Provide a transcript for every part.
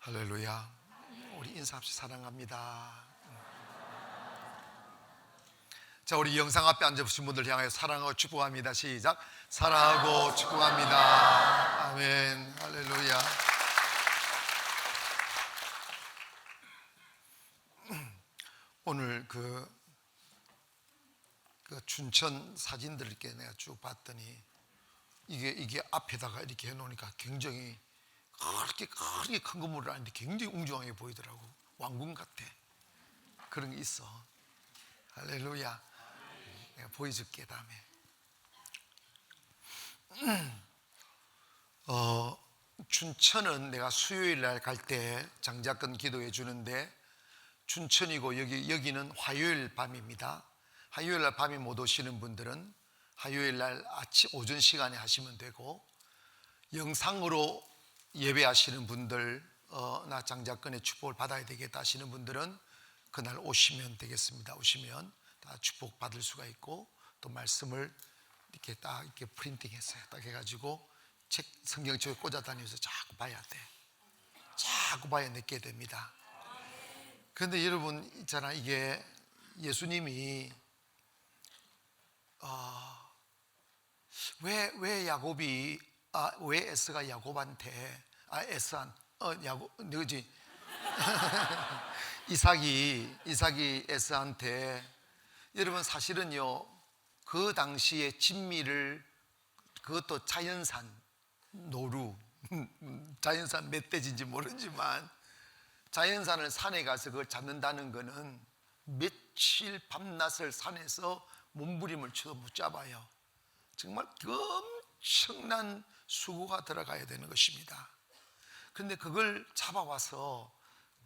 할렐루야. 우리 인사합시다. 사랑합니다. 자, 우리 영상 앞에 앉아보신 분들 향하여 사랑하고 축복합니다. 시작. 사랑하고 축복합니다. 아멘. 할렐루야. 오늘 그 춘천 사진들 이렇게 내가 쭉 봤더니 이게 앞에다가 이렇게 해놓으니까 굉장히 그렇게 큰 건물을 아닌데 굉장히 웅장하게 보이더라고. 왕궁 같아. 그런 게 있어. 할렐루야. 내가 보여줄게 다음에. 춘천은 내가 수요일 날 갈 때 장작근 기도해 주는데 춘천이고 여기는 화요일 밤입니다. 화요일 날 밤에 못 오시는 분들은 화요일 날 아침 오전 시간에 하시면 되고, 영상으로 예배하시는 분들 나 장작근의 축복을 받아야 되겠다 하시는 분들은 그날 오시면 되겠습니다. 오시면 다 축복 받을 수가 있고, 또 말씀을 이렇게 딱 이렇게 프린팅했어요. 딱 해가지고 책 성경책에 꽂아 다니면서 자꾸 봐야 돼. 자꾸 봐야 내게 됩니다. 그런데 여러분 있잖아, 이게 예수님이 왜 야곱이 왜 에스가 야곱한테 야곱 누구지? 이삭이 에스한테, 여러분 사실은요 그 당시에 진미를, 그것도 자연산 노루 자연산 멧돼지인지 모르지만 자연산을 산에 가서 그걸 잡는다는 거는 며칠 밤낮을 산에서 몸부림을 쳐도 못 잡아요. 정말 엄청난 수고가 들어가야 되는 것입니다. 그런데 그걸 잡아와서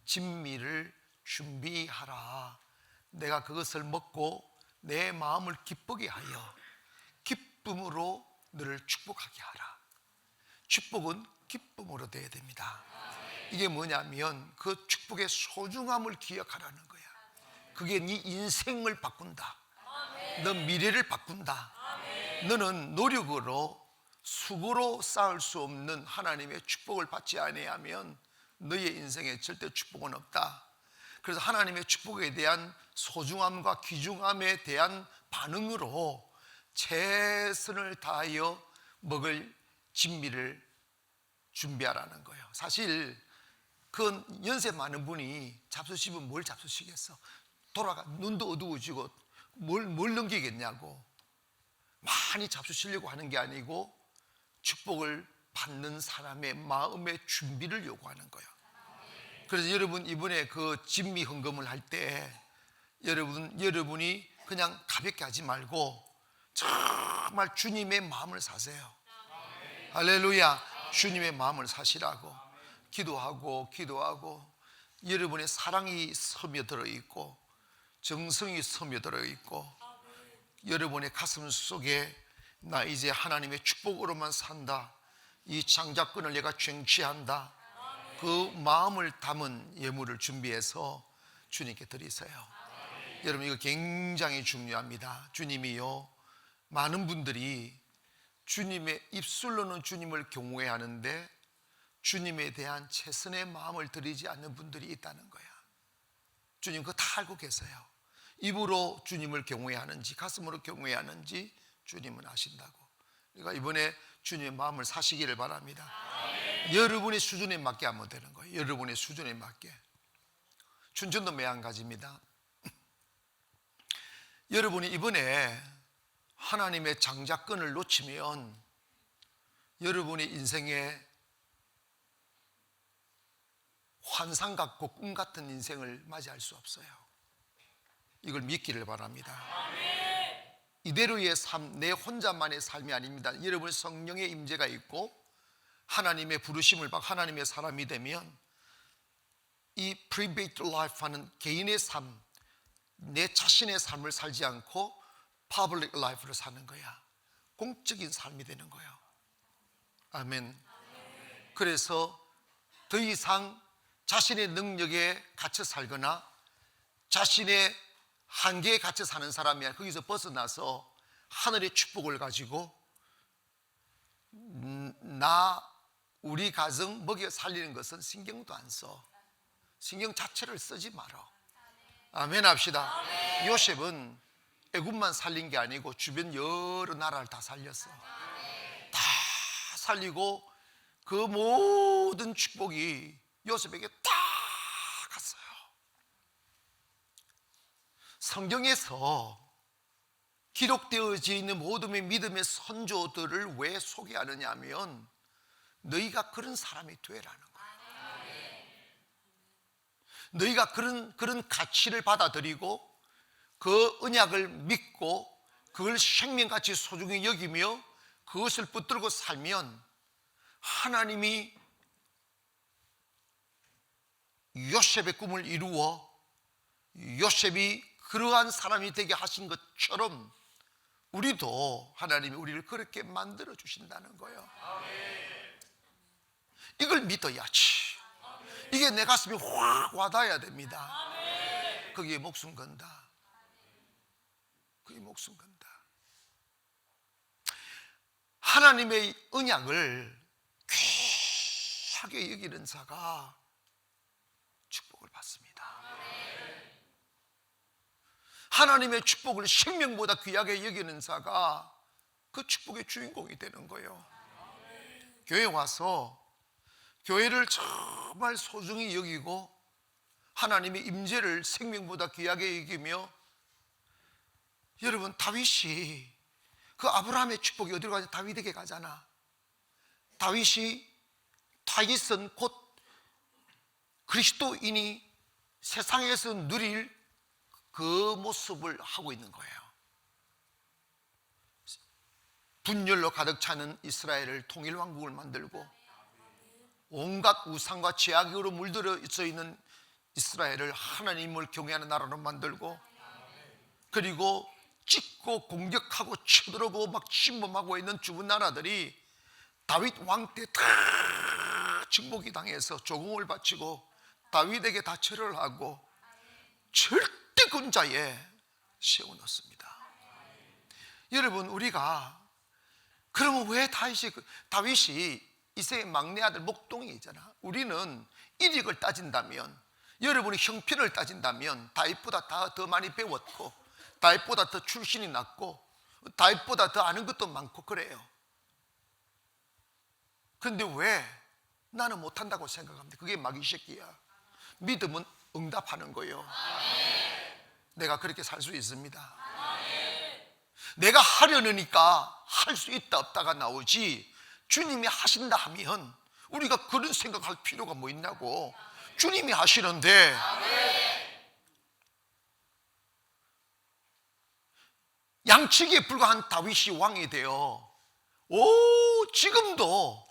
진미를 준비하라. 내가 그것을 먹고 내 마음을 기쁘게 하여 기쁨으로 너를 축복하게 하라. 축복은 기쁨으로 돼야 됩니다. 이게 뭐냐면 그 축복의 소중함을 기억하라는 거야. 그게 네 인생을 바꾼다. 너 미래를 바꾼다. 너는 노력으로 수고로 쌓을 수 없는 하나님의 축복을 받지 아니하면 너의 인생에 절대 축복은 없다. 그래서 하나님의 축복에 대한 소중함과 귀중함에 대한 반응으로 최선을 다하여 먹을 진미를 준비하라는 거예요. 사실 그 연세 많은 분이 잡수시면 뭘 잡수시겠어? 눈도 어두워지고 뭘 넘기겠냐고. 많이 잡수시려고 하는 게 아니고 축복을 받는 사람의 마음의 준비를 요구하는 거예요. 그래서 여러분 이번에 그 진미 헌금을 할 때 여러분이 그냥 가볍게 하지 말고 정말 주님의 마음을 사세요. 할렐루야. 주님의 마음을 사시라고 기도하고 여러분의 사랑이 스며들어 있고 정성이 스며들어 있고 여러분의 가슴 속에 나 이제 하나님의 축복으로만 산다, 이 장작근을 내가 쟁취한다, 그 마음을 담은 예물을 준비해서 주님께 드리세요. 여러분 이거 굉장히 중요합니다. 주님이요, 많은 분들이 주님의 입술로는 주님을 경외하는데 주님에 대한 최선의 마음을 들이지 않는 분들이 있다는 거야. 주님 그거 다 알고 계세요. 입으로 주님을 경외하는지 가슴으로 경외하는지 주님은 아신다고. 그러니까 이번에 주님의 마음을 사시기를 바랍니다. 여러분의 수준에 맞게 하면 되는 거예요. 여러분의 수준에 맞게. 춘천도 매한가지입니다. 여러분이 이번에 하나님의 장작근을 놓치면 여러분의 인생에 환상 같고 꿈 같은 인생을 맞이할 수 없어요. 이걸 믿기를 바랍니다. 이대로의 삶, 내 혼자만의 삶이 아닙니다. 여러분 성령의 임재가 있고 하나님의 부르심을 받고 하나님의 사람이 되면 이 private life 하는 개인의 삶, 내 자신의 삶을 살지 않고 public life를 사는 거야. 공적인 삶이 되는 거예요. 아멘. 그래서 더 이상 자신의 능력에 갇혀 살거나 자신의 한계에 갇혀 사는 사람이 아니라 거기서 벗어나서 하늘의 축복을 가지고 나 우리 가정 먹여 살리는 것은 신경도 안 써. 신경 자체를 쓰지 말어. 아멘 합시다. 요셉은 애굽만 살린 게 아니고 주변 여러 나라를 다 살렸어. 다 살리고 그 모든 축복이 요셉에게 다 갔어요. 성경에서 기록되어져 있는 모든 믿음의 선조들을 왜 소개하느냐 하면 너희가 그런 사람이 되라는 거예요. 너희가 그런 가치를 받아들이고 그 언약을 믿고 그걸 생명같이 소중히 여기며 그것을 붙들고 살면 하나님이 요셉의 꿈을 이루어 요셉이 그러한 사람이 되게 하신 것처럼 우리도 하나님이 우리를 그렇게 만들어 주신다는 거예요. 이걸 믿어야지. 이게 내 가슴에 확 와닿아야 됩니다. 거기에 목숨 건다. 그게 목숨 건다. 하나님의 언약을 귀하게 여기는 자가 축복을 받습니다. 하나님의 축복을 생명보다 귀하게 여기는 자가 그 축복의 주인공이 되는 거예요. 교회 와서 교회를 정말 소중히 여기고 하나님의 임재를 생명보다 귀하게 여기며, 여러분 다윗이 그 아브라함의 축복이 어디로 가냐? 다윗에게 가잖아. 다윗은 곧 그리스도인이 세상에서 누릴 그 모습을 하고 있는 거예요. 분열로 가득 차는 이스라엘을 통일왕국을 만들고 온갖 우상과 죄악으로 물들어져 있는 이스라엘을 하나님을 경외하는 나라로 만들고, 그리고 찍고 공격하고 쳐들어오고 막 침범하고 있는 주변 나라들이 다윗 왕 때 다 정복이 당해서 조공을 바치고 다윗에게 다 절을 하고 절대 군자에 세워놓습니다. 여러분, 우리가 그러면 왜 다윗이 이세의 막내 아들 목동이잖아. 우리는 이력을 따진다면, 여러분이 형편을 따진다면 다윗보다 더 많이 배웠고 다윗보다 더 출신이 낮고 다윗보다 더 아는 것도 많고 그래요. 그런데 왜 나는 못한다고 생각합니다. 그게 마귀 새끼야. 믿음은 응답하는 거예요. 내가 그렇게 살 수 있습니다. 내가 하려니까 할 수 있다 없다가 나오지, 주님이 하신다 하면 우리가 그런 생각할 필요가 뭐 있냐고. 주님이 하시는데. 양치기에 불과한 다윗이 왕이 되어 지금도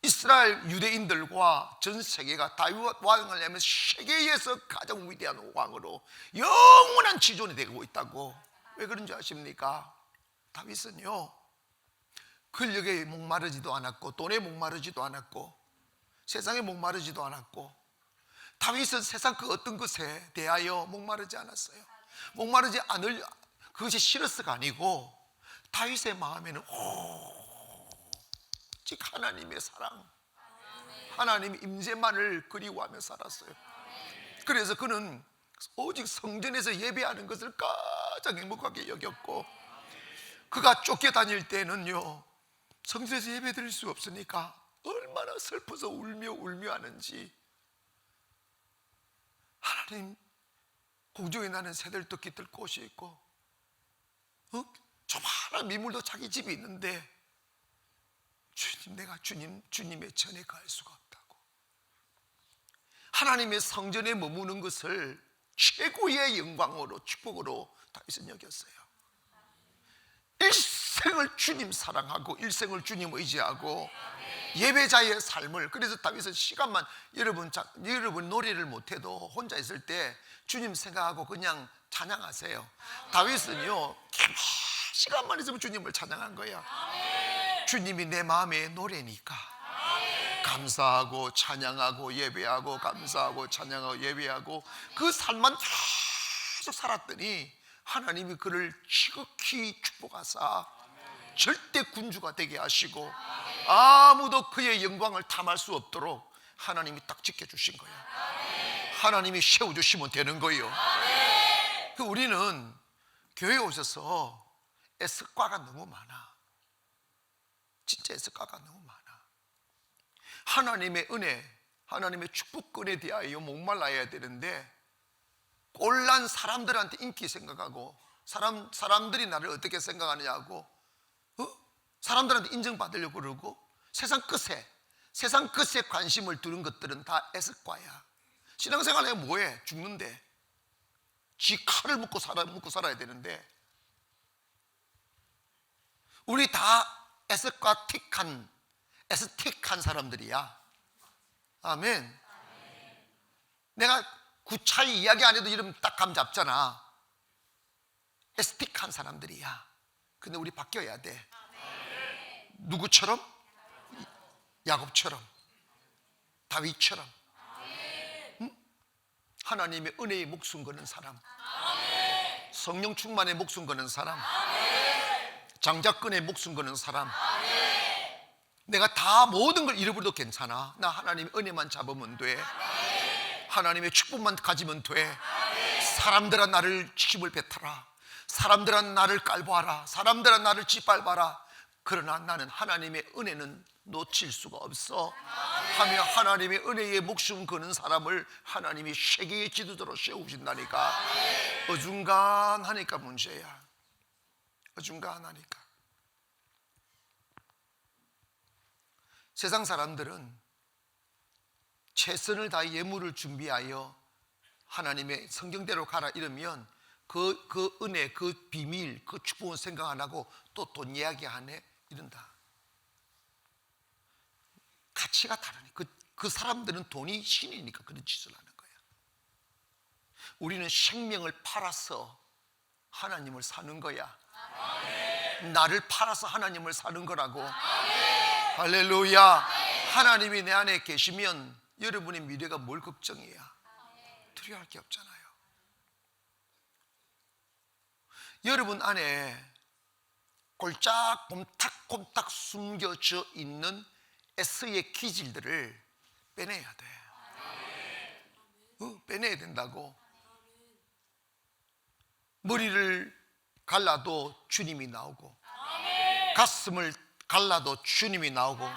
이스라엘 유대인들과 전 세계가 다윗 왕을 내면 세계에서 가장 위대한 왕으로 영원한 지존이 되고 있다고. 왜 그런지 아십니까? 다윗은요, 권력에 목마르지도 않았고 돈에 목마르지도 않았고 세상에 목마르지도 않았고, 다윗은 세상 그 어떤 것에 대하여 목마르지 않았어요. 목마르지 않을 그것이 싫어서가 아니고 다윗의 마음에는 오직 하나님의 사랑, 하나님의 임재만을 그리워하며 살았어요. 그래서 그는 오직 성전에서 예배하는 것을 가장 행복하게 여겼고, 그가 쫓겨다닐 때는요, 성전에서 예배 드릴 수 없으니까 얼마나 슬퍼서 울며 하는지. 하나님, 공중에 나는 새들도 깃들 곳이 있고 조만한 미물도 자기 집이 있는데 주님, 내가 주님의 전에 갈 수가 없다고. 하나님의 성전에 머무는 것을 최고의 영광으로 축복으로 다윗은 여겼어요. 일생을 주님 사랑하고 일생을 주님 의지하고 예배자의 삶을. 그래서 다윗은 시간만, 여러분 노래를 못해도 혼자 있을 때 주님 생각하고 그냥 찬양하세요. 다윗은요, 시간만 있으면 주님을 찬양한 거야. 주님이 내 마음의 노래니까 감사하고 찬양하고 예배하고 감사하고 찬양하고 예배하고 그 삶만 계속 살았더니 하나님이 그를 지극히 축복하사 절대 군주가 되게 하시고 아무도 그의 영광을 탐할 수 없도록 하나님이 딱 지켜주신 거야. 하나님이 세워주시면 되는 거예요. 우리는 교회에 오셔서 애석과가 너무 많아. 진짜 애석과가 너무 많아. 하나님의 은혜, 하나님의 축복권에 대하여 목말라야 되는데 꼴난 사람들한테 인기 생각하고 사람들이 나를 어떻게 생각하느냐고 사람들한테 인정받으려고 그러고 세상 끝에 관심을 두는 것들은 다 애석과야. 신앙생활 하면 뭐해? 죽는데 지 칼을 먹고 살아야 되는데 우리 다 에스틱한 사람들이야. 아멘. 내가 구차히 이야기 안 해도 이름 딱 감 잡잖아. 에스틱한 사람들이야. 근데 우리 바뀌어야 돼. 누구처럼? 야곱처럼, 다윗처럼. 하나님의 은혜에 목숨 거는 사람, 성령 충만에 목숨 거는 사람, 장자권에 목숨 거는 사람. 내가 다 모든 걸 잃어버려도 괜찮아. 나 하나님의 은혜만 잡으면 돼. 하나님의 축복만 가지면 돼. 사람들아 나를 힘을 뱉어라. 사람들아 나를 깔보아라. 사람들아 나를 짓밟아라. 그러나 나는 하나님의 은혜는 놓칠 수가 없어 하며 하나님의 은혜에 목숨 거는 사람을 하나님이 세계의 지도자로 세우신다니까. 어중간하니까 문제야. 어중간하니까. 세상 사람들은 최선을 다해 예물을 준비하여 하나님의 성경대로 가라 이러면 그 은혜, 그 비밀, 그 축복은 생각 안 하고 또 돈 이야기 하네 이런다. 가치가 다르니 그 사람들은 돈이 신이니까 그런 짓을 하는 거야. 우리는 생명을 팔아서 하나님을 사는 거야. 나를 팔아서 하나님을 사는 거라고. 할렐루야. 하나님이 내 안에 계시면 여러분의 미래가 뭘 걱정이야. 두려워할 게 없잖아요. 여러분 안에 꼼짝꼼짝 숨겨져 있는 S의 기질들을 빼내야 돼. 빼내야 된다고. 머리를 갈라도 주님이 나오고, 가슴을 갈라도 주님이 나오고,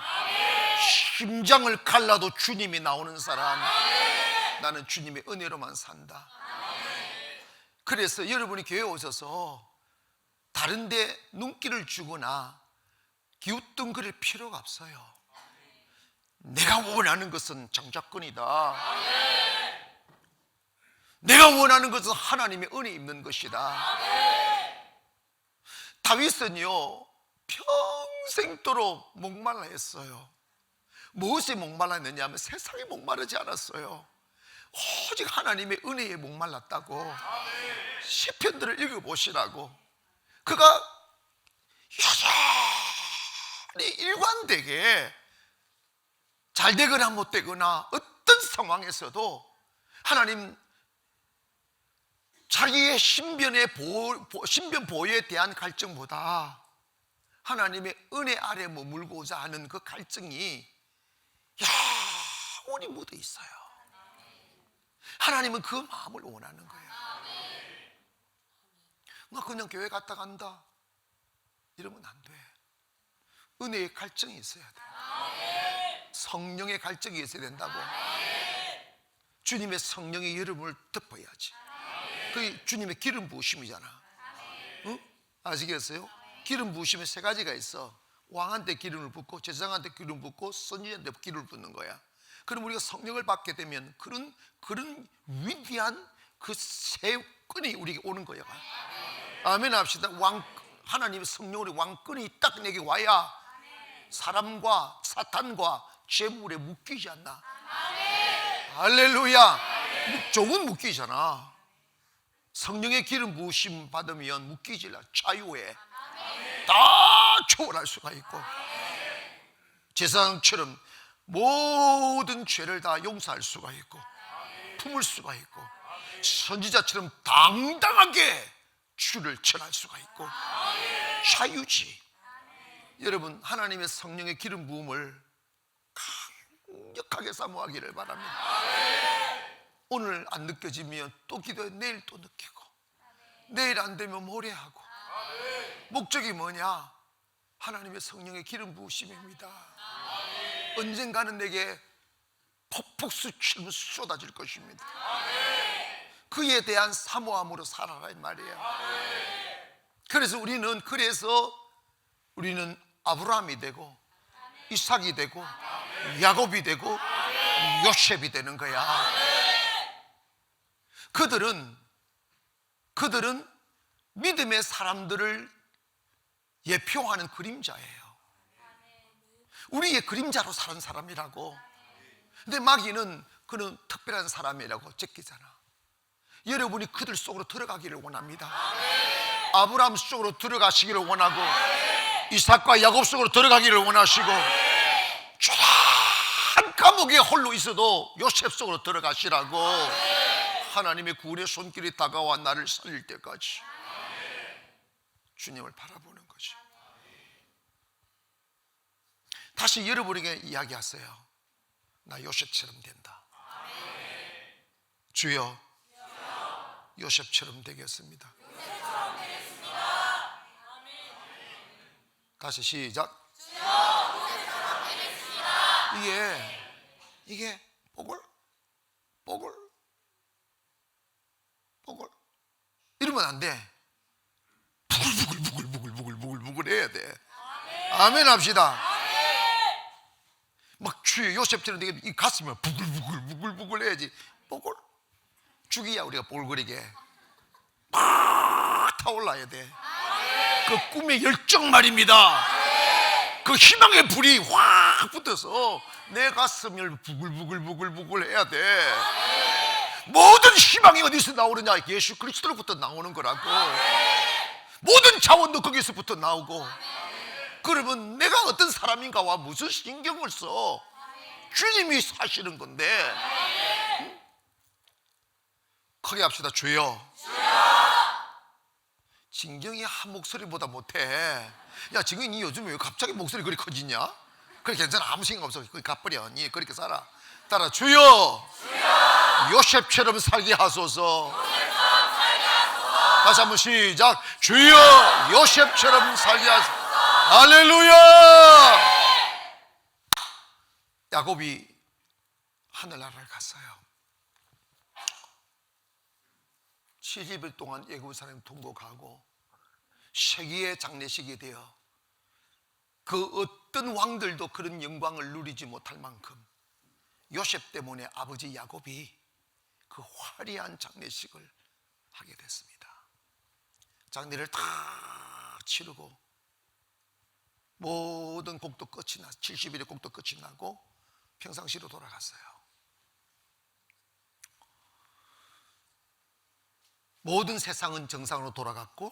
심장을 갈라도 주님이 나오는 사람. 나는 주님의 은혜로만 산다. 그래서 여러분이 교회에 오셔서 다른데 눈길을 주거나 기웃뚱거릴 필요가 없어요. 내가 원하는 것은 장자권이다. 내가 원하는 것은 하나님의 은혜 입는 것이다. 다윗은요 평생도록 목말라 했어요. 무엇에 목말랐느냐 하면 세상에 목마르지 않았어요. 오직 하나님의 은혜에 목말랐다고. 시편들을 읽어보시라고. 그가 여전히 일관되게 잘 되거나 못 되거나 어떤 상황에서도 하나님 자기의 신변 보호에 대한 갈증보다 하나님의 은혜 아래 머물고자 하는 그 갈증이 영원히 묻어 있어요. 하나님은 그 마음을 원하는 거예요. 나 그냥 교회 갔다 간다 이러면 안 돼. 은혜의 갈증이 있어야 돼. 성령의 갈증이 있어야 된다고. 주님의 성령의 여름을 덮어야지. 그게 주님의 기름 부으심이잖아. 아시겠어요? 기름 부으심에 세 가지가 있어. 왕한테 기름을 붓고, 제사장한테 기름 붓고, 선지자한테 기름을 붓는 거야. 그럼 우리가 성령을 받게 되면 그런 위대한 그 세 끈이 우리에게 오는 거야. 아멘 합시다. 하나님의 성령으로 왕끈이 딱 내게 와야 사람과 사탄과 재물에 묶이지 않나. 할렐루야. 종은 묶이잖아. 성령의 기름 부으심 받으면 묶이지 않아. 자유해. 다 초월할 수가 있고, 제사장처럼 모든 죄를 다 용서할 수가 있고, 품을 수가 있고, 선지자처럼 당당하게 주를 전할 수가 있고. 자유지. 여러분, 하나님의 성령의 기름 부음을 강력하게 사모하기를 바랍니다. 오늘 안 느껴지면 또 기도해. 내일 또 느끼고, 내일 안 되면 모레 하고. 목적이 뭐냐? 하나님의 성령의 기름 부으심입니다. 언젠가는 내게 폭풍수처럼 쏟아질 것입니다. 그에 대한 사모함으로 살아라 이 말이에요. 그래서 우리는 아브라함이 되고 이삭이 되고 야곱이 되고 요셉이 되는 거야. 그들은 믿음의 사람들을 예표하는 그림자예요. 우리의 그림자로 사는 사람이라고. 근데 마귀는 그는 특별한 사람이라고 제끼잖아. 여러분이 그들 속으로 들어가기를 원합니다. 아브라함 속으로 들어가시기를 원하고, 이삭과 야곱 속으로 들어가기를 원하시고, 한 감옥에 홀로 있어도 요셉 속으로 들어가시라고. 하나님의 구원의 손길이 다가와 나를 살릴 때까지 주님을 바라보는 거지. 다시 여러분에게 이야기하세요. 나 요셉처럼 된다. 주여, 요셉처럼 되겠습니다. 다시 시작. 이게 뽀글 이러면 안 돼. 부글부글 해야 돼. 아멘 합시다. 막 주여 요셉처럼 되게 이 가슴이 부글부글 해야지. 뽀글 죽이야 우리가 볼거리게 막 타올라야 돼. 그 꿈의 열정 말입니다. 그 희망의 불이 확 붙어서 내 가슴을 부글부글 해야 돼. 모든 희망이 어디서 나오느냐? 예수 그리스도로부터 나오는 거라고. 모든 자원도 거기서부터 나오고. 그러면 내가 어떤 사람인가와 무슨 신경을 써? 주님이 사시는 건데. 크게 합시다. 주여. 진경이 한 목소리보다 못해. 야, 진경이 요즘 왜 갑자기 목소리 그리 커지냐? 그래, 괜찮아. 아무 생각 없어. 그렇게 가버려. 니 그렇게 살아. 따라 주여. 요셉처럼 살게 하소서. 다시 한번 시작. 주여, 요셉처럼 살게 하소서. 할렐루야. 야곱이 하늘나라를 갔어요. 70일 동안 애굽 사람 통곡하고 세기의 장례식이 되어 그 어떤 왕들도 그런 영광을 누리지 못할 만큼 요셉 때문에 아버지 야곱이 그 화려한 장례식을 하게 됐습니다. 장례를 다 치르고 모든 곡도 끝이 나 70일의 곡도 끝이 나고 평상시로 돌아갔어요. 모든 세상은 정상으로 돌아갔고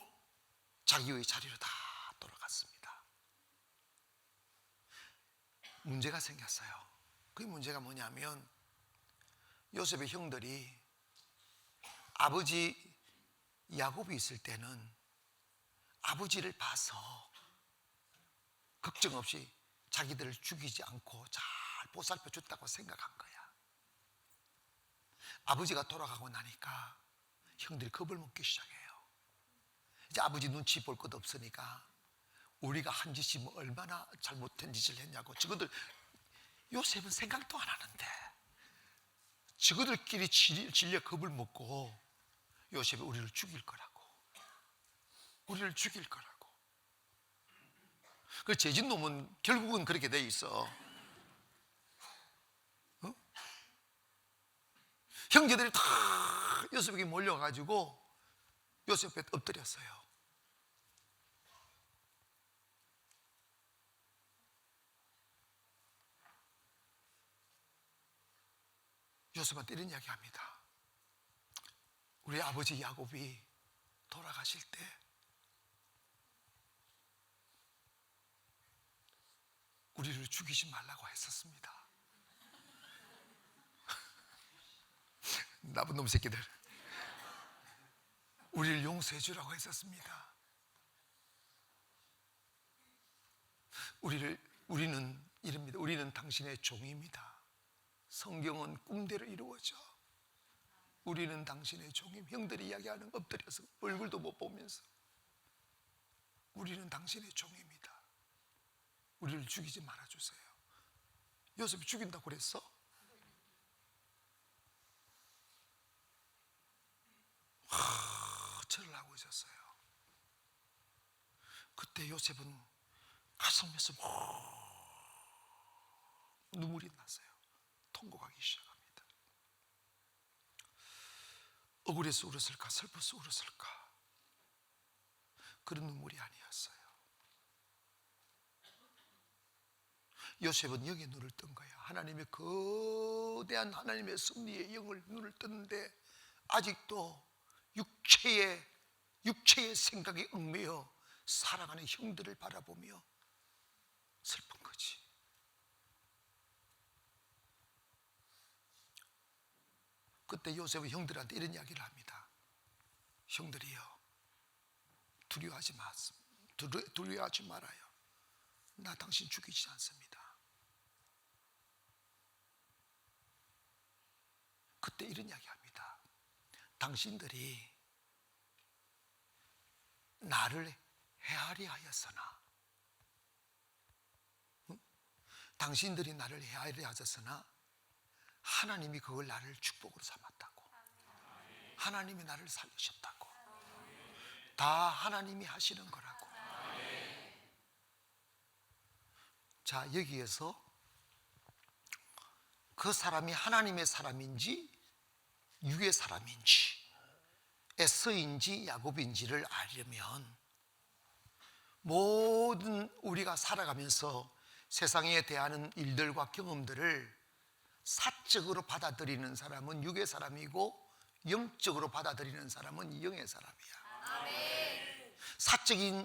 자기의 자리로 다 돌아갔습니다. 문제가 생겼어요. 그 문제가 뭐냐면 요셉의 형들이 아버지 야곱이 있을 때는 아버지를 봐서 걱정 없이 자기들을 죽이지 않고 잘 보살펴 줬다고 생각한 거야. 아버지가 돌아가고 나니까 형들이 겁을 먹기 시작해요. 이제 아버지 눈치 볼 것 없으니까 우리가 한 짓이 뭐 얼마나 잘못된 짓을 했냐고. 저거들 요셉은 생각도 안 하는데 저거들끼리 질려 겁을 먹고 요셉이 우리를 죽일 거라고. 그 죄진 놈은 결국은 그렇게 돼 있어. 어? 형제들이 다 요셉에게 몰려가지고 요셉에 엎드렸어요. 요셉한테 이런 이야기 합니다. 우리 아버지 야곱이 돌아가실 때 우리를 죽이지 말라고 했었습니다. 나쁜 놈 새끼들. 우리를 용서해 주라고 했었습니다. 우리는 이럽니다. 우리는 당신의 종입니다. 성경은 꿈대로 이루어져. 우리는 당신의 종입니다. 형들이 이야기하는 엎드려서 얼굴도 못 보면서 우리는 당신의 종입니다. 우리를 죽이지 말아주세요. 요셉이 죽인다고 그랬어? 절을 하고 있었어요. 그때 요셉은 가슴에서 눈물이 났어요. 통곡하기 시작합니다. 억울해서 울었을까, 슬퍼서 울었을까, 그런 눈물이 아니었어요. 요셉은 영의 눈을 뜬 거야. 하나님의 거대한 하나님의 섭리의 영을 눈을 떴는데 아직도 육체의 생각에 얽매여 살아가는 형들을 바라보며 슬픈 거지. 그때 요셉은 형들한테 이런 이야기를 합니다. 형들이요, 두려워하지 말아요. 나 당신 죽이지 않습니다. 그때 이런 이야기합니다. 당신들이 나를 헤아려 하였으나, 당신들이 나를 헤아려 하셨으나 하나님이 그걸 나를 축복으로 삼았다고. 하나님이 나를 살리셨다고. 다 하나님이 하시는 거라고. 자, 여기에서 그 사람이 하나님의 사람인지 육의 사람인지 에서인지 야곱인지를 알려면 모든 우리가 살아가면서 세상에 대하는 일들과 경험들을 사적으로 받아들이는 사람은 육의 사람이고 영적으로 받아들이는 사람은 영의 사람이야.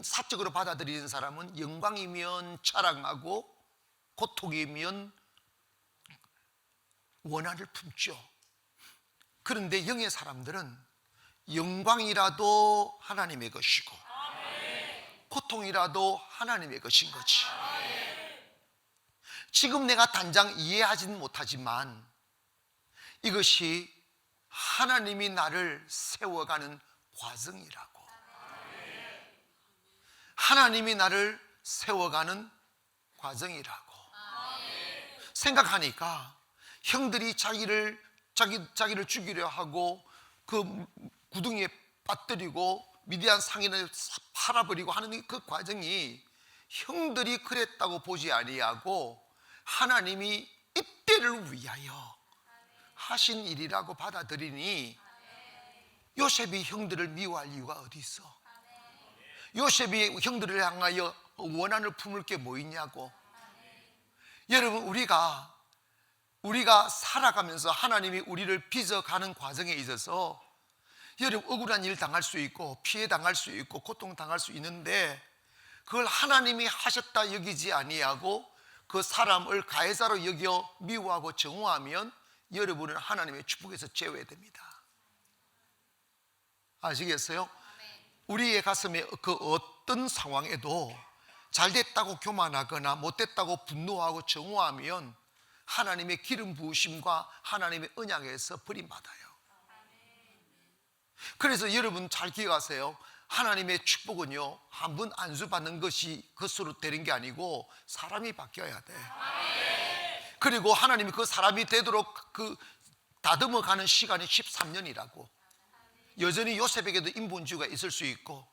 사적으로 받아들이는 사람은 영광이면 자랑하고 고통이면 원한을 품죠. 그런데 영의 사람들은 영광이라도 하나님의 것이고 고통이라도 하나님의 것인 거지. 지금 내가 당장 이해하지는 못하지만 이것이 하나님이 나를 세워가는 과정이라고. 하나님이 나를 세워가는 과정이라고 생각하니까 형들이 자기를 죽이려 하고 그 구덩이에 빠뜨리고 미디안 상인을 팔아버리고 하는 그 과정이 형들이 그랬다고 보지 아니하고 하나님이 이때를 위하여 하신 일이라고 받아들이니 요셉이 형들을 미워할 이유가 어디 있어? 요셉이 형들을 향하여 원한을 품을 게 뭐 있냐고. 여러분, 우리가 살아가면서 하나님이 우리를 빚어가는 과정에 있어서 여러분, 억울한 일 당할 수 있고 피해 당할 수 있고 고통 당할 수 있는데 그걸 하나님이 하셨다 여기지 아니하고 그 사람을 가해자로 여겨 미워하고 정오하면 여러분은 하나님의 축복에서 제외됩니다. 아시겠어요? 우리의 가슴에 그 어떤 상황에도 잘됐다고 교만하거나 못됐다고 분노하고 정오하면 하나님의 기름 부으심과 하나님의 언약에서 버림받아요. 그래서 여러분 잘 기억하세요. 하나님의 축복은요, 한 번 안수받는 것으로 되는 게 아니고 사람이 바뀌어야 돼. 그리고 하나님이 그 사람이 되도록 그 다듬어가는 시간이 13년이라고. 여전히 요셉에게도 인본주의가 있을 수 있고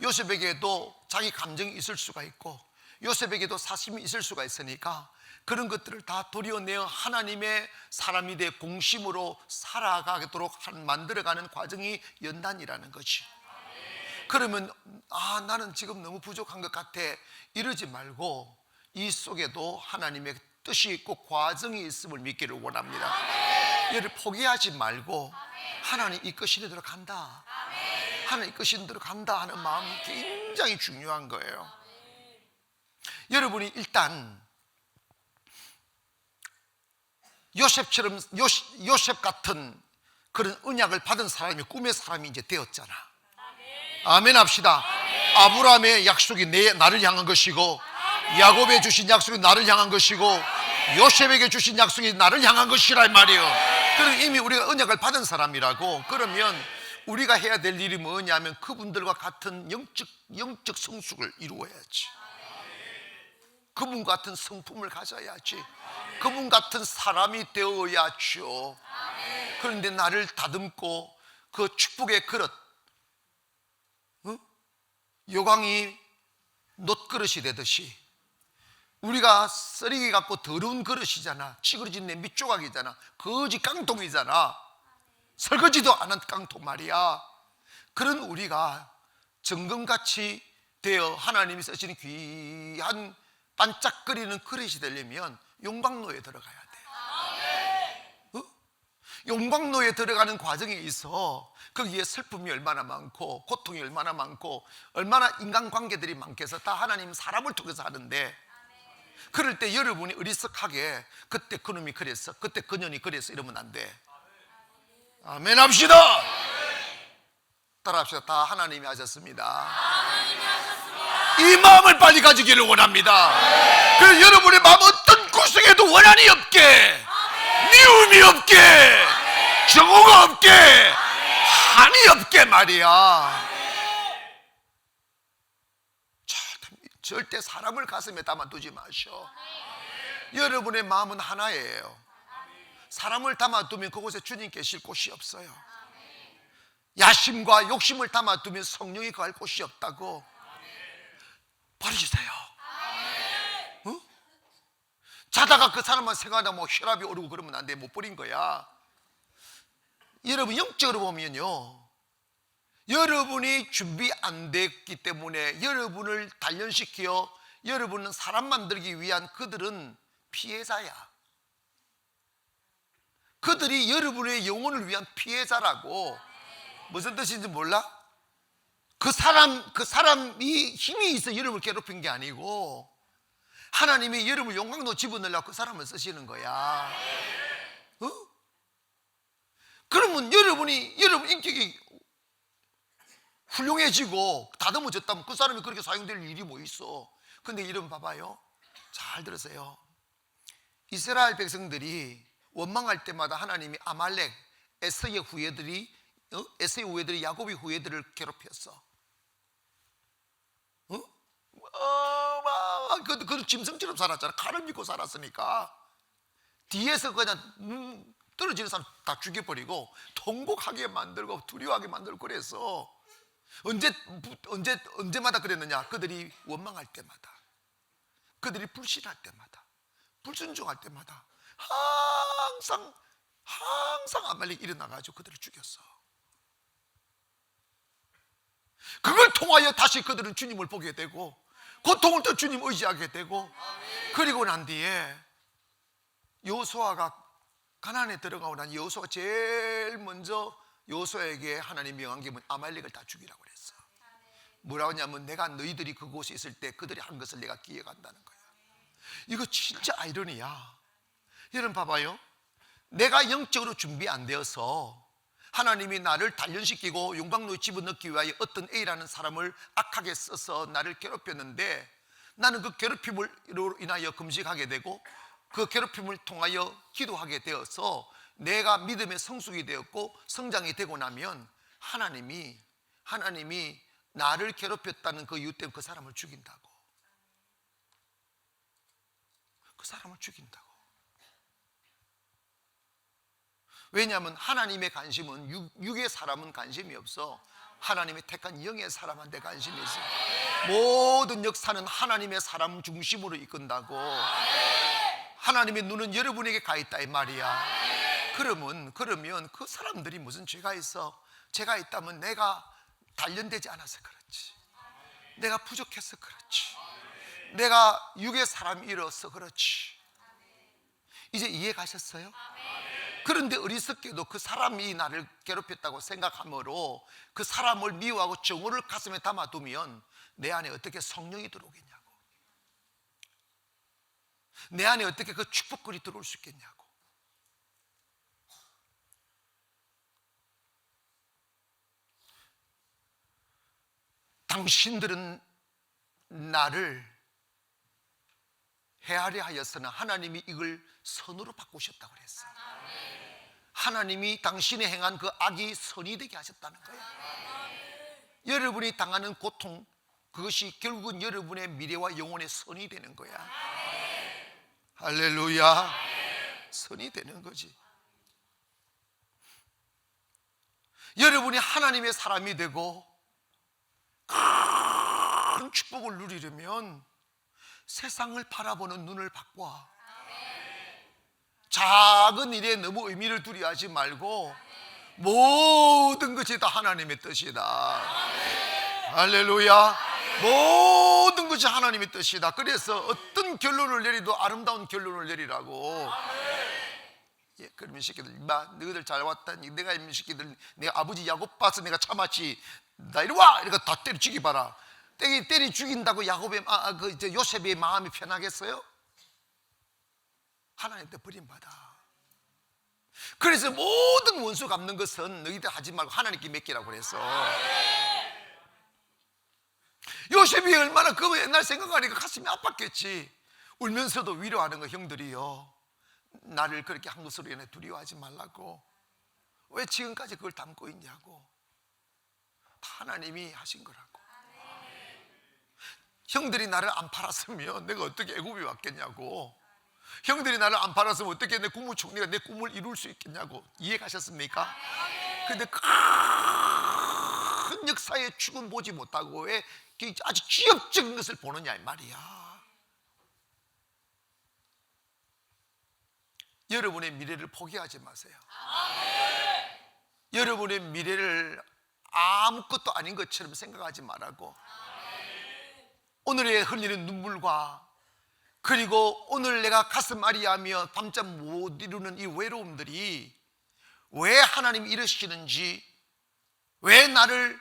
요셉에게도 자기 감정이 있을 수가 있고 요셉에게도 사심이 있을 수가 있으니까 그런 것들을 다 도려내어 하나님의 사람이 돼 공심으로 살아가도록 만들어가는 과정이 연단이라는 거지. 그러면 나는 지금 너무 부족한 것 같아 이러지 말고 이 속에도 하나님의 뜻이 있고 과정이 있음을 믿기를 원합니다. 얘를 포기하지 말고 하나님 이끄시는 대로 간다, 하나님 이끄시는 대로 간다 하는 마음이 굉장히 중요한 거예요. 여러분이 일단 요셉처럼 요셉 같은 그런 언약을 받은 사람이 꿈의 사람이 이제 되었잖아. 아멘 합시다. 아브라함의 약속이 나를 향한 것이고 야곱에 주신 약속이 나를 향한 것이고 요셉에게 주신 약속이 나를 향한 것이라 이 말이에요. 그럼 이미 우리가 언약을 받은 사람이라고. 그러면 우리가 해야 될 일이 뭐냐면 그분들과 같은 영적 성숙을 이루어야지. 그분 같은 성품을 가져야지. 그분 같은 사람이 되어야죠. 그런데 나를 다듬고 그 축복의 그릇, 요강이 놋그릇이 되듯이 우리가 쓰레기 갖고 더러운 그릇이잖아. 찌그러진 냄비 조각이잖아. 거지 깡통이잖아. 설거지도 안 한 깡통 말이야. 그런 우리가 정금같이 되어 하나님이 쓰시는 귀한 반짝거리는 그릇이 되려면 용광로에 들어가야 돼. 용광로에 들어가는 과정에 있어 거기에 슬픔이 얼마나 많고 고통이 얼마나 많고 얼마나 인간관계들이 많겠어. 다 하나님 사람을 통해서 하는데, 그럴 때 여러분이 어리석하게 그때 그놈이 그랬어, 그때 그년이 그랬어 이러면 안 돼. 아멘 합시다. 따라합시다. 다 하나님이 하셨습니다. 이 마음을 빨리 가지기를 원합니다. 그래서 여러분의 마음 어떤 구석에도 원한이 없게, 미움이 없게, 정오가 없게, 한이 없게 말이야. 절대 사람을 가슴에 담아두지 마셔. 여러분의 마음은 하나예요. 사람을 담아두면 그곳에 주님 계실 곳이 없어요. 야심과 욕심을 담아두면 성령이 거할 곳이 없다고. 버리세요. 자다가 그 사람만 생각하다 뭐 혈압이 오르고 그러면 안 돼. 못 버린 거야. 여러분 영적으로 보면요, 여러분이 준비 안 됐기 때문에 여러분을 단련시켜 여러분은 사람 만들기 위한 그들은 피해자야. 그들이 여러분의 영혼을 위한 피해자라고. 무슨 뜻인지 몰라? 그 사람이 힘이 있어 여러분을 괴롭힌 게 아니고 하나님이 여러분을 용광로 집어넣으려고 그 사람을 쓰시는 거야. 그러면 여러분 인격이 훌륭해지고 다듬어졌다면 그 사람이 그렇게 사용될 일이 뭐 있어. 근데 여러분 봐봐요. 잘 들으세요. 이스라엘 백성들이 원망할 때마다 하나님이 아말렉, 에서의 후예들이 야곱의 후예들을 괴롭혔어. 그 짐승처럼 살았잖아. 칼을 믿고 살았으니까. 뒤에서 그냥 떨어지는 사람 다 죽여버리고 통곡하게 만들고 두려워하게 만들고 그래서 언제마다 그랬느냐? 그들이 원망할 때마다, 그들이 불신할 때마다, 불순종할 때마다 항상 아말렉이 일어나가지고 그들을 죽였어. 그걸 통하여 다시 그들은 주님을 보게 되고 고통을 또 주님 의지하게 되고, 그리고 난 뒤에 여호수아가 가나안에 들어가고 난 여호수아가 제일 먼저 여호수아에게 하나님 명한 게 아말렉을 다 죽이라고 그랬어. 뭐라고 하냐면 내가 너희들이 그곳에 있을 때 그들이 한 것을 내가 기억한다는 거야. 이거 진짜 아이러니야. 여러분 봐봐요. 내가 영적으로 준비 안 되어서 하나님이 나를 단련시키고 용광로에 집어넣기 위하여 어떤 A라는 사람을 악하게 써서 나를 괴롭혔는데, 나는 그 괴롭힘으로 인하여 금식하게 되고 그 괴롭힘을 통하여 기도하게 되어서 내가 믿음의 성숙이 되었고 성장이 되고 나면 하나님이 나를 괴롭혔다는 그 이유 때문에 그 사람을 죽인다고. 그 사람을 죽인다고. 왜냐하면 하나님의 관심은 육의 사람은 관심이 없어. 하나님의 택한 영의 사람한테 관심이 있어. 모든 역사는 하나님의 사람 중심으로 이끈다고. 하나님의 눈은 여러분에게 가 있다 이 말이야. 그러면 그 사람들이 무슨 죄가 있어? 죄가 있다면 내가 단련되지 않아서 그렇지, 내가 부족해서 그렇지, 내가 육의 사람이라서 그렇지. 이제 이해 가셨어요? 그런데 어리석게도 그 사람이 나를 괴롭혔다고 생각함으로 그 사람을 미워하고 정오를 가슴에 담아두면 내 안에 어떻게 성령이 들어오겠냐고, 내 안에 어떻게 그 축복글이 들어올 수 있겠냐고. 당신들은 나를 헤아려 하여서는 하나님이 이걸 선으로 바꾸셨다고 그랬어. 하나님이 당신이 행한 그 악이 선이 되게 하셨다는 거예요. 여러분이 당하는 고통, 그것이 결국은 여러분의 미래와 영혼의 선이 되는 거야. 할렐루야. 선이 되는 거지. 여러분이 하나님의 사람이 되고 큰 축복을 누리려면 세상을 바라보는 눈을 바꿔. 작은 일에 너무 의미를 두려워하지 말고 모든 것이 다 하나님의 뜻이다. 할렐루야. 모든 것이 하나님의 뜻이다. 그래서 어떤 결론을 내리도 아름다운 결론을 내리라고. 예, 그러면 새끼들, 너희들 잘 왔다. 내가 이 새끼들, 내가 아버지 야곱 봐서 내가 참았지. 나 이리 와! 이러니까 다 때려 죽이봐라. 때리 죽인다고 야곱의 요셉의 마음이 편하겠어요? 하나님한테 버림받아. 그래서 모든 원수 갚는 것은 너희들 하지 말고 하나님께 맡기라고 그랬어. 요셉이 얼마나 그 옛날 생각하니까 가슴이 아팠겠지. 울면서도 위로하는 거, 형들이요, 나를 그렇게 한 것으로 인해 두려워하지 말라고. 왜 지금까지 그걸 담고 있냐고. 다 하나님이 하신 거라고. 형들이 나를 안 팔았으면 내가 어떻게 애굽에 왔겠냐고. 형들이 나를 안 팔았으면 어떻게 내 국무총리가 내 꿈을 이룰 수 있겠냐고. 이해가셨습니까? 그런데 큰 역사의 축은 보지 못하고 왜 아주 기업적인 것을 보느냐 이 말이야. 여러분의 미래를 포기하지 마세요. 여러분의 미래를 아무것도 아닌 것처럼 생각하지 말라고. 오늘의 흘리는 눈물과 그리고 오늘 내가 가슴 아리하며 밤잠 못 이루는 이 외로움들이 왜 하나님이 이러시는지, 왜 나를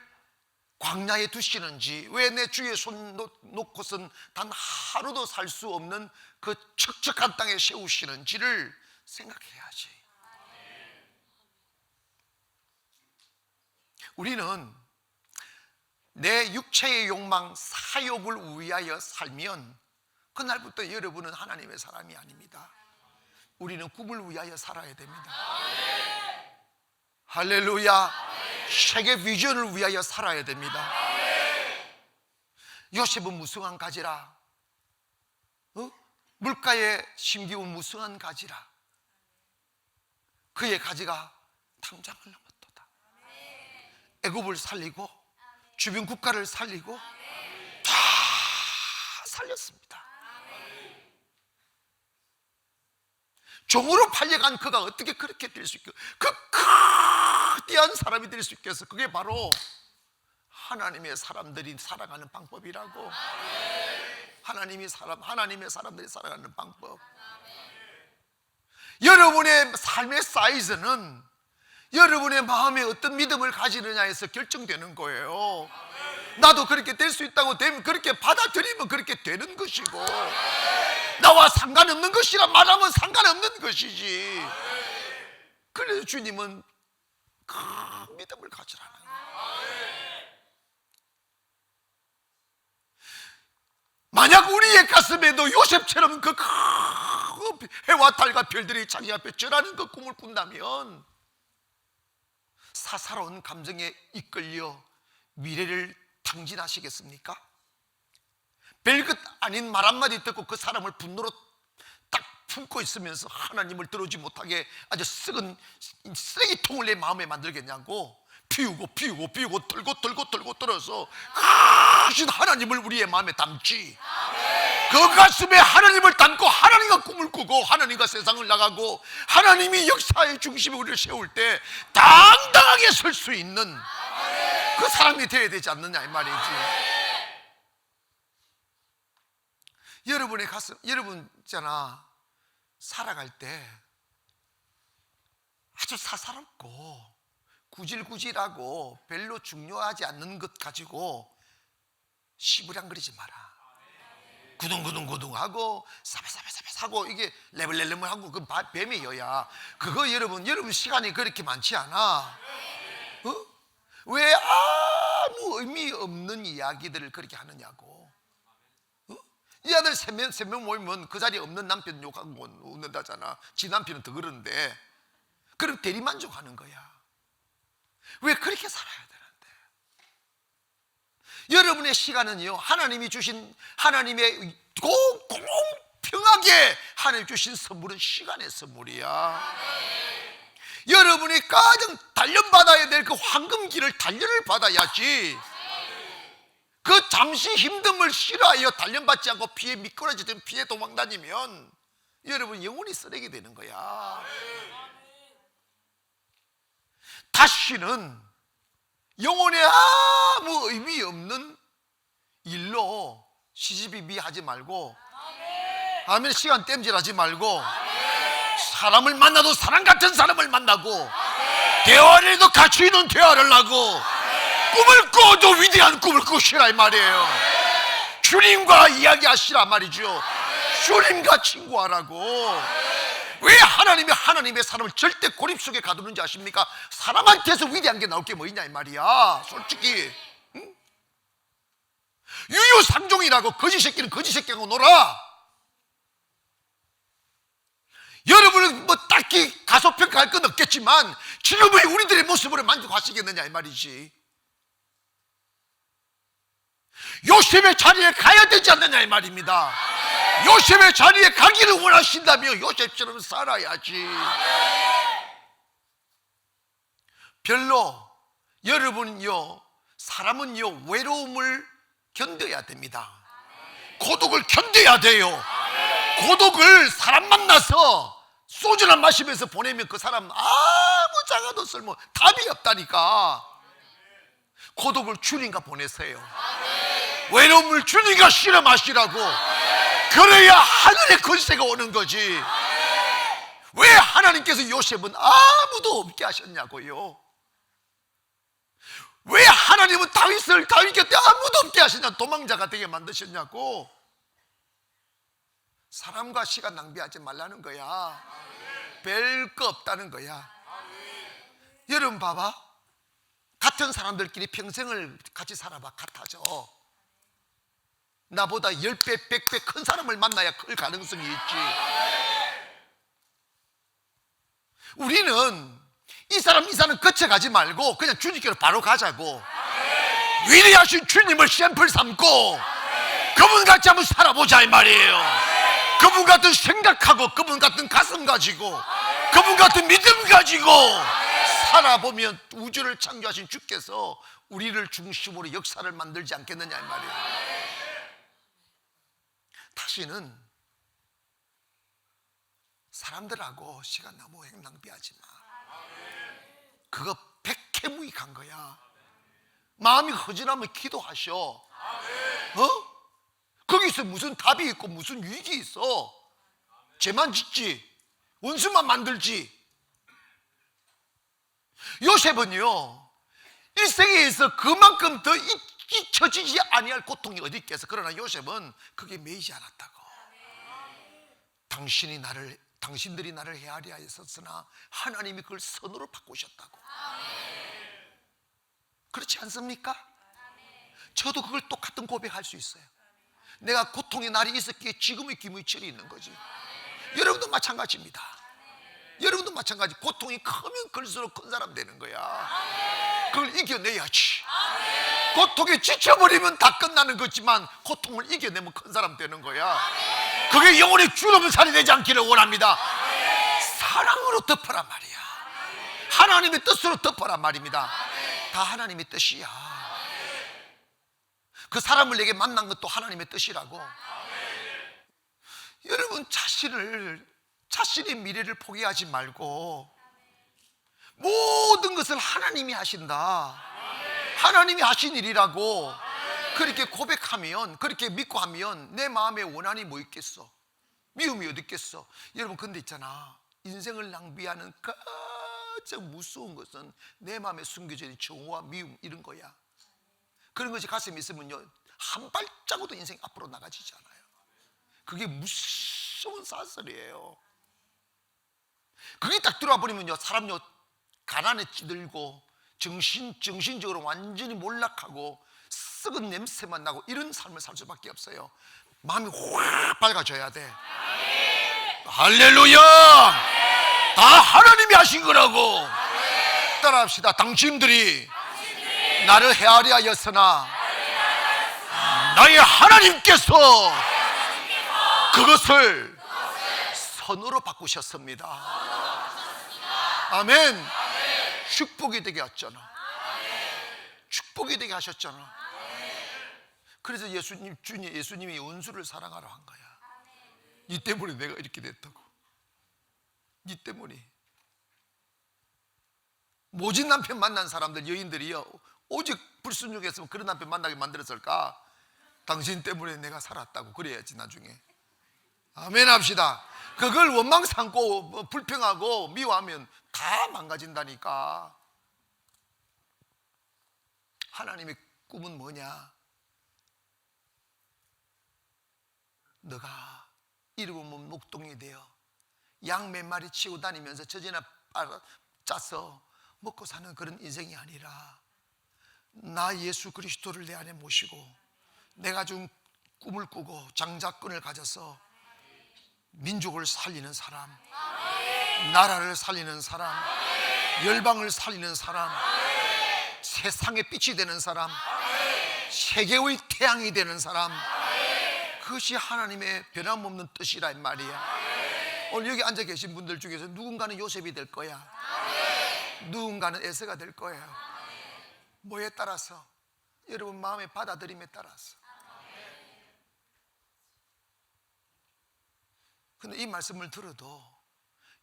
광야에 두시는지, 왜 내 주위에 손 놓고선 단 하루도 살 수 없는 그 척척한 땅에 세우시는지를 생각해야지. 우리는 내 육체의 욕망, 사욕을 위하여 살면 그날부터 여러분은 하나님의 사람이 아닙니다. 우리는 꿈을 위하여 살아야 됩니다. 할렐루야. 세계 비전을 위하여 살아야 됩니다. 요셉은 무성한 가지라, 물가에 심기운 무성한 가지라. 그의 가지가 탐장을 넘었도다. 애굽을 살리고 주변 국가를 살리고 다 살렸습니다. 종으로 팔려간 그가 어떻게 그렇게 될 수 있겠어? 그 거대한 사람이 될 수 있겠어? 그게 바로 하나님의 사람들이 살아가는 방법이라고. 하나님의 사람들이 살아가는 방법. 여러분의 삶의 사이즈는 여러분의 마음에 어떤 믿음을 가지느냐에서 결정되는 거예요. 나도 그렇게 될 수 있다고 되면 그렇게 받아들이면 그렇게 되는 것이고, 나와 상관없는 것이라 말하면 상관없는 것이지. 그래서 주님은 큰 믿음을 가지라는 거예요. 만약 우리의 가슴에도 요셉처럼 그 해와 달과 별들이 자기 앞에 절하는 그 꿈을 꾼다면 사사로운 감정에 이끌려 미래를 탕진하시겠습니까? 별것 아닌 말 한마디 듣고 그 사람을 분노로 딱 품고 있으면서 하나님을 들어오지 못하게 아주 썩은 쓰레기통을 내 마음에 만들겠냐고. 피우고 털고 떨어서 크신 하나님을 우리의 마음에 담지. 그 가슴에 하나님을 담고 하나님과 꿈을 꾸고 하나님과 세상을 나가고 하나님이 역사의 중심에 우리를 세울 때 당당하게 설 수 있는 그 사람이 되어야 되지 않느냐 이 말이지. 여러분의 가슴, 여러분 있잖아, 살아갈 때 아주 사사롭고 구질구질하고 별로 중요하지 않는 것 가지고 시부랑거리지 마라. 구둥구둥하고 사바사바하고 이게 레벨레벨하고 그 뱀이어야 그거. 여러분 시간이 그렇게 많지 않아. 왜 아무 의미 없는 이야기들을 그렇게 하느냐고. 이 아들 세 명 모이면 그 자리에 없는 남편 욕하고 웃는다잖아. 지 남편은 더 그러는데. 그럼 대리만족하는 거야. 왜 그렇게 살아야 되는데? 여러분의 시간은요, 하나님이 주신, 하나님의 공평하게 하나님 주신 선물은 시간의 선물이야. 여러분이 가장 단련받아야 될 그 황금길을 단련을 받아야지. 그 잠시 힘듦을 싫어하여 단련받지 않고 피해 미끄러지든 피해 도망다니면 여러분 영혼이 쓰레기 되는 거야. 다시는 영혼에 아무 의미 없는 일로 시시비비 하지 말고, 아멘, 시간 땜질하지 말고, 사람을 만나도 사람 같은 사람을 만나고, 대화를 해도 가치 있는 대화를 하고, 꿈을 꿔도 위대한 꿈을 꾸시라 이 말이에요. 주님과 이야기하시라 말이죠. 주님과 친구하라고. 왜 하나님의 사람을 절대 고립 속에 가두는지 아십니까? 사람한테서 위대한 게 나올 게 뭐 있냐 이 말이야. 솔직히 응? 유유상종이라고. 거지 새끼는 거지 새끼하고 놀아. 여러분은 뭐 딱히 가소평가할 건 없겠지만 지금의 우리들의 모습으로 만족하시겠느냐 이 말이지. 요셉의 자리에 가야 되지 않느냐 이 말입니다. 요셉의 자리에 가기를 원하신다면 요셉처럼 살아야지. 별로 여러분요, 사람은요 외로움을 견뎌야 됩니다. 고독을 견뎌야 돼요. 고독을 사람 만나서 소주나 마시면서 보내면 그 사람 아무 작아도 쓸모 답이 없다니까. 고독을 주님과 보내세요. 외로움을 주님과 실험하시라고. 그래야 하늘의 권세가 오는 거지. 왜 하나님께서 요셉은 아무도 없게 하셨냐고요? 왜 하나님은 다윗을 다윗 곁에 아무도 없게 하셨냐? 도망자가 되게 만드셨냐고. 사람과 시간 낭비하지 말라는 거야. 별거 없다는 거야. 여러분 봐봐, 같은 사람들끼리 평생을 같이 살아봐. 같아져. 나보다 10배, 100배 큰 사람을 만나야 클 가능성이 있지. 우리는 이 사람 거쳐가지 말고 그냥 주님께로 바로 가자고. 위대하신 주님을 샘플 삼고 그분 같이 한번 살아보자 이 말이에요. 그분 같은 생각하고 그분 같은 가슴 가지고 그분 같은 믿음 가지고 살아보면 우주를 창조하신 주께서 우리를 중심으로 역사를 만들지 않겠느냐 이 말이에요. 다시는 사람들하고 시간 너무 낭비하지 마. 그거 백해무익한 거야. 마음이 허전하면 기도하셔. 어? 거기서 무슨 답이 있고 무슨 유익이 있어? 죄만 짓지, 원수만 만들지. 요셉은요, 일생에서 그만큼 더 잊혀지지 아니할 고통이 어디 있겠어. 그러나 요셉은 그게 매이지 않았다고. 당신들이 나를 헤아려 하였으나 하나님이 그걸 선으로 바꾸셨다고. 그렇지 않습니까? 저도 그걸 똑같은 고백할 수 있어요. 내가 고통의 날이 있었기에 지금의 김의철이 있는 거지. 여러분도 마찬가지입니다. 여러분도 마찬가지. 고통이 크면 클수록 큰 사람 되는 거야. 그걸 이겨내야지. 고통에 지쳐버리면 다 끝나는 거지만 고통을 이겨내면 큰 사람 되는 거야. 그게 영혼의 주름 살이 되지 않기를 원합니다. 사랑으로 덮어란 말이야. 하나님의 뜻으로 덮어란 말입니다. 다 하나님의 뜻이야. 그 사람을 내게 만난 것도 하나님의 뜻이라고. 여러분, 자신의 미래를 포기하지 말고 모든 것을 하나님이 하신다, 하나님이 하신 일이라고 그렇게 고백하면, 그렇게 믿고 하면 내 마음에 원한이 뭐 있겠어? 미움이 어디 있겠어? 여러분, 근데 있잖아, 인생을 낭비하는 가장 무서운 것은 내 마음에 숨겨져 있는 정오와 미움, 이런 거야. 그런 것이 가슴에 있으면요, 한 발자국도 인생 앞으로 나가지지 않아요. 그게 무서운 사슬이에요. 그게 딱 들어와 버리면요, 사람요 가난에 찌들고 정신적으로 완전히 몰락하고 썩은 냄새만 나고 이런 삶을 살 수밖에 없어요. 마음이 확 밝아져야 돼. 할렐루야! 다 하나님이 하신 거라고. 따라합시다. 당신들이 나를 헤아려 하였으나 나의 하나님께서 그것을 선으로 바꾸셨습니다. 아멘. 축복이 되게 하셨잖아. 축복이 되게 하셨잖아. 그래서 예수님이 원수를 사랑하라 한 거야. 이 때문에 내가 이렇게 됐다고. 이 때문에. 모진 남편 만난 사람들, 여인들이요, 오직 불순종했으면 그런 남편 만나게 만들었을까? 당신 때문에 내가 살았다고 그래야지 나중에. 아멘 합시다. 그걸 원망 삼고 불평하고 미워하면 다 망가진다니까. 하나님의 꿈은 뭐냐? 너가 잃어보면 목동이 되어 양 몇 마리 치고 다니면서 젖이나 짜서 먹고 사는 그런 인생이 아니라 나 예수 그리스도를 내 안에 모시고 내가 준 꿈을 꾸고 장자권을 가져서 민족을 살리는 사람, 나라를 살리는 사람, 열방을 살리는 사람, 세상의 빛이 되는 사람, 세계의 태양이 되는 사람, 그것이 하나님의 변함없는 뜻이라 이 말이야. 오늘 여기 앉아 계신 분들 중에서 누군가는 요셉이 될 거야. 누군가는 에서가 될 거예요. 뭐에 따라서? 여러분 마음의 받아들임에 따라서. 근데 이 말씀을 들어도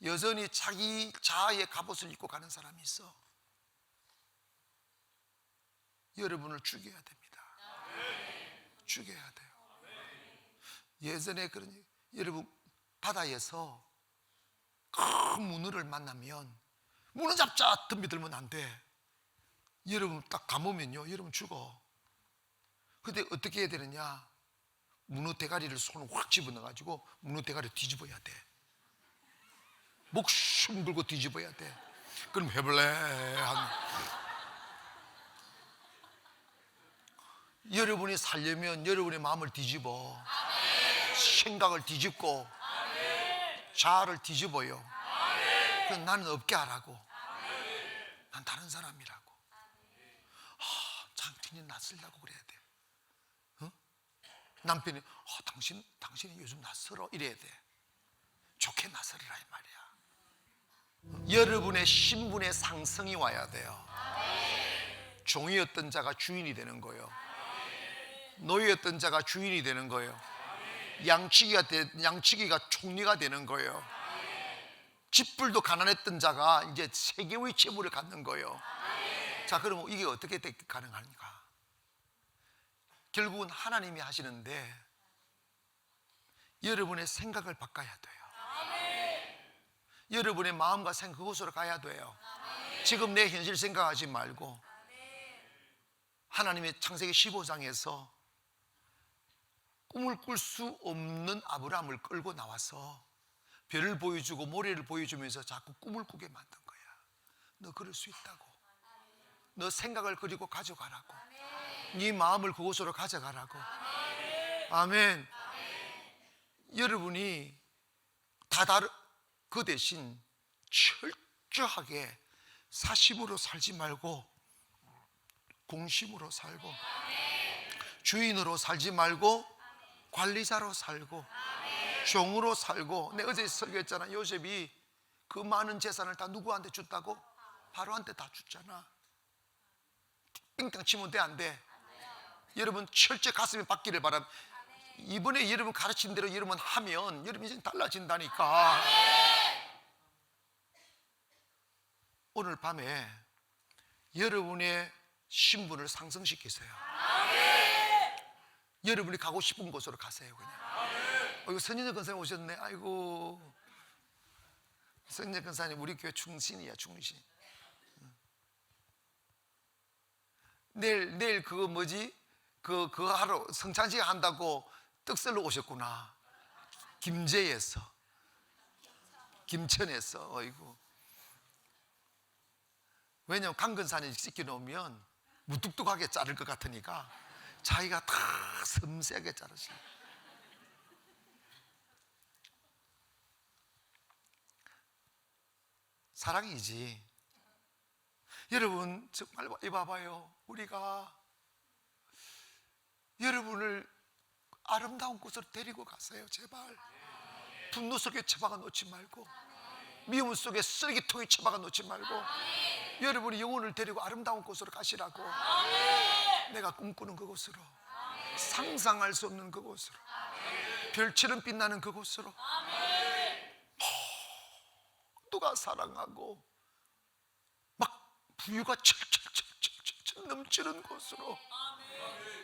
여전히 자기 자아의 갑옷을 입고 가는 사람이 있어. 여러분을 죽여야 됩니다. 죽여야 돼요. 예전에 그런, 여러분 바다에서 큰 문어를 만나면 문어 잡자 덤비들면 안 돼. 여러분 딱 감으면요, 여러분 죽어. 근데 어떻게 해야 되느냐? 문어 대가리를 손을 확 집어넣어가지고 문어 대가리를 뒤집어야 돼. 목숨 걸고 뒤집어야 돼. 그럼 해볼래? 여러분이 살려면 여러분의 마음을 뒤집어. 생각을 뒤집고 자아를 뒤집어요. 그럼 나는 없게 하라고. 난 다른 사람이라고. 당신이 낯설다고 그래야 돼. 어? 남편이 당신이 요즘 낯설어 이래야 돼. 좋게 낯설이라 이 말이야. 여러분의 신분의 상승이 와야 돼요. 종이었던 자가 주인이 되는 거예요. 노예였던 자가 주인이 되는 거예요. 양치기가 총리가 되는 거예요. 집불도 가난했던 자가 이제 세계의 재물을 갖는 거예요. 자, 그럼 이게 어떻게 가능한가? 결국은 하나님이 하시는데 여러분의 생각을 바꿔야 돼요. 여러분의 마음과 생각 그곳으로 가야 돼요. 지금 내 현실 생각하지 말고 하나님의 창세기 15장에서 꿈을 꿀 수 없는 아브라함을 끌고 나와서 별을 보여주고 모래를 보여주면서 자꾸 꿈을 꾸게 만든 거야. 너 그럴 수 있다고. 너 생각을 그리고 가져가라고. 네 마음을 그곳으로 가져가라고. 아멘. 여러분이 그 대신 철저하게 사심으로 살지 말고 공심으로 살고 주인으로 살지 말고 관리자로 살고 종으로 살고. 내가 어제 설교했잖아. 요셉이 그 많은 재산을 다 누구한테 줬다고? 바로한테 다 줬잖아. 땡땅 치면 돼, 안 돼? 여러분 철저히 가슴이 받기를 바랍니다. 이번에 여러분 가르친 대로 여러분 하면 여러분 인생 달라진다니까. 오늘 밤에 여러분의 신분을 상승시키세요. 여러분이 가고 싶은 곳으로 가세요. 그냥. 이거 선인혁 권사님 오셨네. 아이고, 선인혁 권사님 우리 교회 충신이야, 충신. 내일 그거 뭐지? 그거 하러 성찬식 한다고 떡ሰር로 오셨구나. 김제에서, 김천에서. 어이구. 왜냐면 강근사님 시켜놓으면 무뚝뚝하게 자를 것 같으니까 자기가 다 섬세하게 자르시네. 사랑이지. 여러분 정말 봐봐요. 우리가 여러분을 아름다운 곳으로 데리고 가세요. 제발. 분노 속에 처박아 놓지 말고, 미움 속에 쓰레기통에 처박아 놓지 말고, 여러분이 영혼을 데리고 아름다운 곳으로 가시라고. 내가 꿈꾸는 그곳으로, 상상할 수 없는 그곳으로, 별처럼 빛나는 그곳으로, 모두가 사랑하고 막 부유가 철철철철철 넘치는 곳으로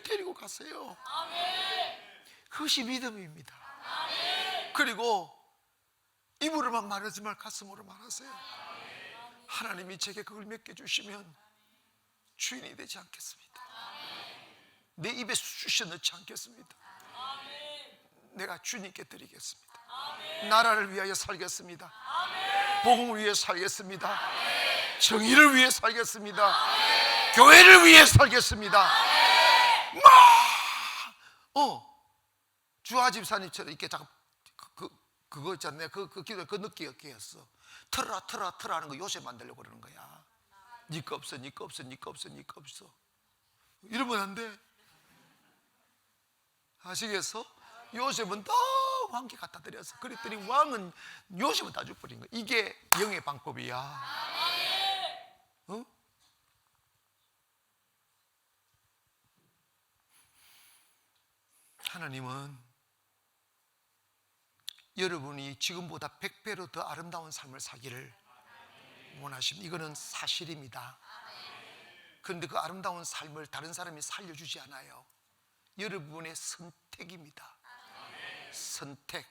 데리고 가세요. 그것이 믿음입니다. 그리고 입으로만 말하지 말 가슴으로 말하세요. 하나님이 제게 그걸 맡겨주시면 주인이 되지 않겠습니다. 내 입에 쑤셔 넣지 않겠습니다. 내가 주님께 드리겠습니다. 나라를 위하여 살겠습니다. 복음을 위해 살겠습니다. 정의를 위해 살겠습니다. 교회를 위해 살겠습니다. 주하 집사님처럼 이렇게 자꾸 그거 있잖아요. 그 기도 그 느끼였어. 틀어라 하는 거 요새 만들려고 그러는 거야. 니꺼 없어. 이러면 안 돼. 아시겠어? 요셉은 다 왕께 갖다 드렸어. 그랬더니 왕은 요셉은 다 죽버린 거야. 이게 영의 방법이야. 하나님은 여러분이 지금보다 100배로 더 아름다운 삶을 사기를 원하십니다. 이거는 사실입니다. 그런데 그 아름다운 삶을 다른 사람이 살려주지 않아요. 여러분의 선택입니다. 선택.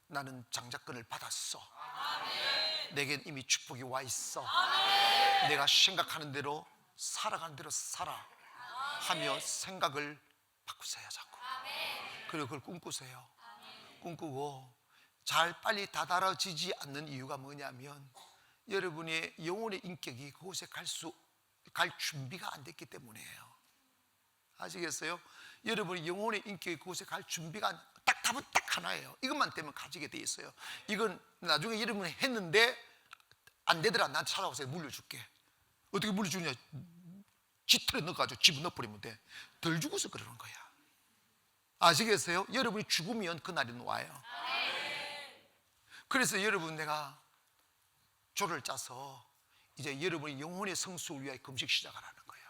나는 장자권을 받았어. 내겐 이미 축복이 와 있어. 내가 생각하는 대로 살아가는 대로 살아 하며 생각을 바꾸세요. 자꾸. 그리고 그걸 꿈꾸세요. 꿈꾸고 잘 빨리 다다라지지 않는 이유가 뭐냐면 여러분의 영혼의 인격이 그곳에 갈 준비가 안 됐기 때문이에요. 아시겠어요? 여러분의 영혼의 인격이 그곳에 갈 준비가 답은 딱 하나예요. 이것만 되면 가지게 돼 있어요. 이건 나중에 여러분이 했는데 안 되더라. 나한테 찾아와서 물려줄게. 어떻게 물려주냐? 깃털에 넣어가지고 집어넣어버리면 돼. 덜 죽어서 그러는 거야. 아시겠어요? 여러분이 죽으면 그날이 와요. 그래서 여러분 내가 조를 짜서 이제 여러분의 영혼의 성수를 위하여 금식 시작하라는 거야.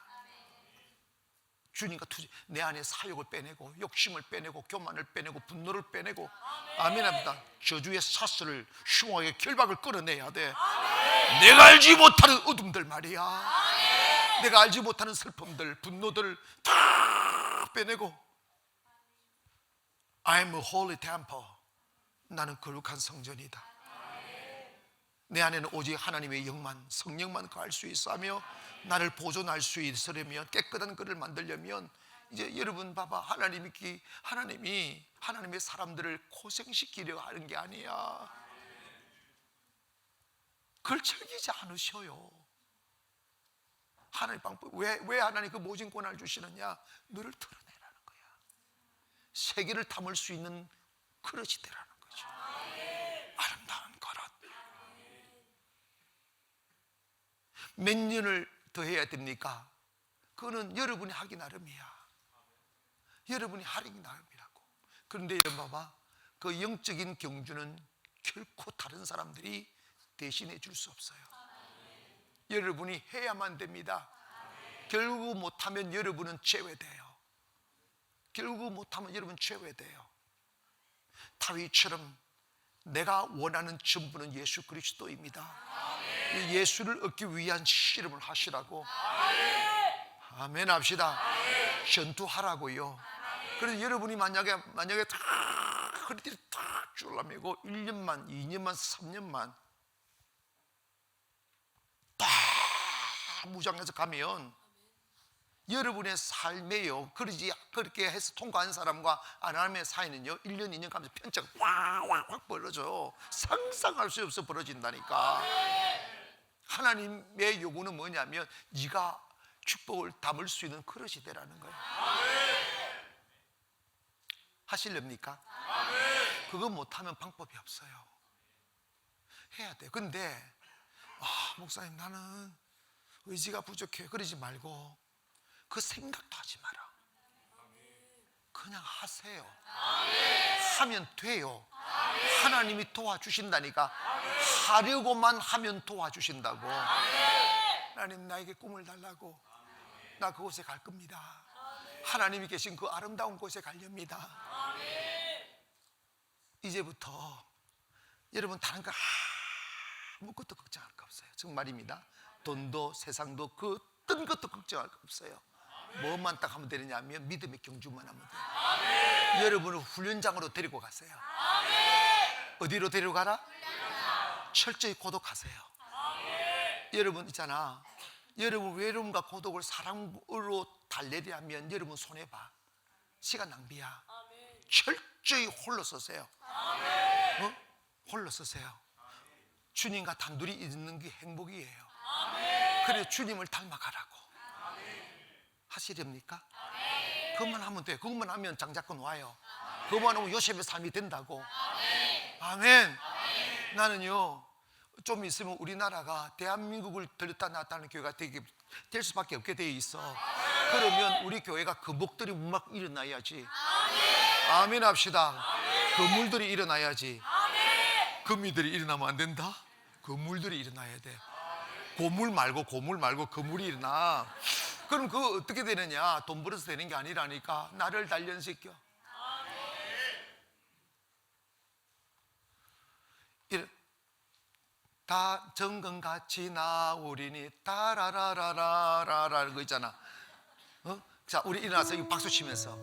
주님과 내 안에 사욕을 빼내고 욕심을 빼내고 교만을 빼내고 분노를 빼내고 아멘합니다. 저주의 사슬을 흉하게 결박을 끌어내야 돼. 내가 알지 못하는 어둠들 말이야. 내가 알지 못하는 슬픔들 분노들 다 빼내고 I'm a holy temple. 나는 거룩한 성전이다. 내 안에는 오직 하나님의 영만 성령만 거할 수 있으며 나를 보존할 수 있으려면 깨끗한 것을 만들려면 이제 여러분 봐봐. 하나님이 하나님의 사람들을 고생시키려 하는 게 아니야. 그걸 즐기지 않으셔요. 하나님 방법. 왜 하나님 그 모진 권한을 주시느냐? 너를 드러내라는 거야. 세계를 담을 수 있는 그릇이 되라는 거죠. 아름다운 그릇. 몇 년을 더 해야 됩니까? 그거는 여러분이 하기 나름이야. 여러분이 하기 나름이라고. 그런데 여러분 봐봐. 그 영적인 경주는 결코 다른 사람들이 대신해 줄 수 없어요. 여러분이 해야만 됩니다. 결국 못하면 여러분은 제외돼요. 결국 못하면 여러분 제외돼요. 다윗처럼 내가 원하는 전부는 예수 그리스도입니다. 예수를 얻기 위한 씨름을 하시라고. 아멘 합시다. 전투하라고요. 그래서 여러분이 만약에 다 허리띠를 탁 줄라매고 1년만 2년만 3년만 다 무장해서 가면 여러분의 삶에요. 그렇게 해서 통과한 사람과 안 하는 사이는요 1년 2년 가면서 편차가 확 벌어져. 상상할 수 없어 벌어진다니까. 하나님의 요구는 뭐냐면 네가 축복을 담을 수 있는 그릇이 되라는 거예요. 하실렵니까? 그거 못하면 방법이 없어요. 해야 돼요. 근데 목사님 나는 의지가 부족해 그러지 말고 그 생각도 하지 마라. 그냥 하세요. 하면 돼요. 하나님이 도와주신다니까. 하려고만 하면 도와주신다고. 하나님 나에게 꿈을 달라고. 나 그곳에 갈 겁니다. 하나님이 계신 그 아름다운 곳에 가렵니다. 이제부터 여러분 다른 거 아무것도 걱정할 거 없어요. 정말입니다. 돈도 세상도 그 어떤 것도 걱정할 거 없어요. 뭐만 딱 하면 되느냐면 믿음의 경주만 하면 돼요. 여러분을 훈련장으로 데리고 가세요. 어디로 데리고 가라? 철저히 고독하세요. 여러분 있잖아, 여러분 외로움과 고독을 사랑으로 달래려면 여러분 손해봐. 시간 낭비야. 철저히 홀로 서세요. 홀로 서세요. 주님과 단둘이 있는 게 행복이에요. 그래 주님을 닮아가라고. 하시렵니까? 그것만 하면 돼요. 그것만 하면 장자권 와요. 그것만 하면 요셉의 삶이 된다고. 아멘. 나는요 좀 있으면 우리나라가 대한민국을 들렸다 놨다는 교회가 될 수밖에 없게 되어 있어. 그러면 우리 교회가 금목들이 막 일어나야지. 아멘 합시다. 건물들이 일어나야지. 금이들이 일어나면 안 된다. 건물들이 일어나야 돼. 고물 말고 건물이 일어나. 그럼 그거 어떻게 되느냐? 돈 벌어서 되는 게 아니라니까. 나를 단련시켜. 다 정금같이 나오리니 따라라라라라라는 거 있잖아. 자, 우리 일어나서 이 박수 치면서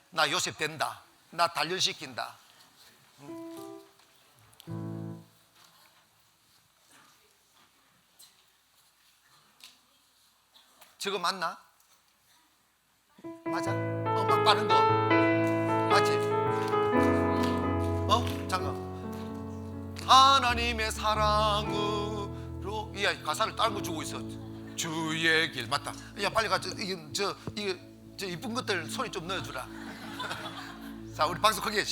나 요셉 된다. 나 단련시킨다. 저거 맞나? 맞아? 막 빠른 거 맞지? 잠깐. 하나님의 사랑으로. 야, 가사를 다른 거 주고 있어. 주의 길. 맞다. 야, 빨리 가. 이게 이쁜 것들 소리 좀 넣어주라. 자, 우리 박수 크게.